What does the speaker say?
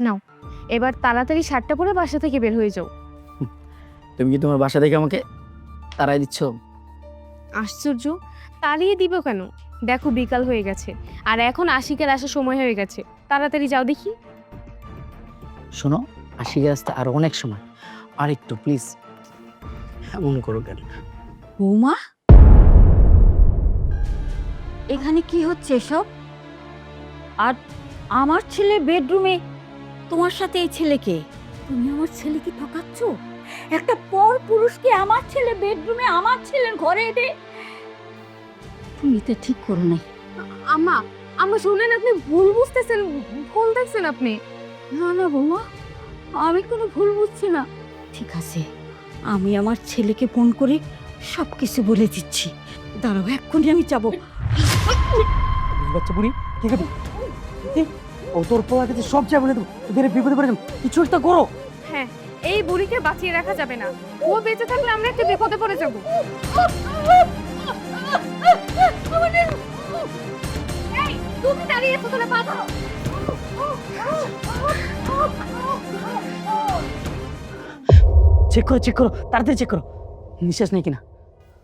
নাও, এবার তাড়াতাড়ি শার্টটা পরে বাসা থেকে বের হয়ে যাও। তুমি কি তোমার বাসা থেকে আমাকে তাড়াই দিচ্ছ? আশ্চর্য, তাড়িয়ে দিব কেন? দেখো বিকাল হয়ে গেছে, আর এখন আশিকের আসার সময় হয়ে গেছে। তাড়াতাড়ি যাও দেখি। শোনো, আশিকের আসতে আরো অনেক সময়, আর একটু প্লিজ। এমন করো কেন? বৌমা, এখানে কি হচ্ছে এসব? আর আমার ছেলে বেডরুমে, তোমার সাথে এই ছেলেকে? তুমি আমার ছেলেকে ঠকাচ্ছ? একটা পর পুরুষকে আমার ছেলে বেডরুমে, আমার ছেলের ঘরে এনে, তুমি তো ঠিক করো নাই। আম্মা, আম্মা শুনেন, আপনি ভুল বুঝতেছেন, ভুল দেখছেন আপনি। না না বৌমা, আমি কোনো ভুল বুঝছি না। ঠিক আছে, আমি আমার ছেলেকে ফোন করে সব কিছু বলে দিচ্ছি। দাঁড়াও, এক্ষুনি আমি যাবো। বাচ্চা বুড়ি, ঠিক আছে? ও তোর পোলা কাছে সব যা বলে দেবো, তোদের বিপদে পড়ে যাবো, কিছু একটা করো। হ্যাঁ, এই বুড়িকে বাঁচিয়ে রাখা যাবে না। ও বেঁচে থাকলে আমরা একটা বিপদে পড়ে যাব। এই, তুমি দাঁড়িয়ে আছো, তোরা বাঁধো। চেক করো, তাড়াতাড়ি চেক করো, নিঃশ্বাস নেই কিনা।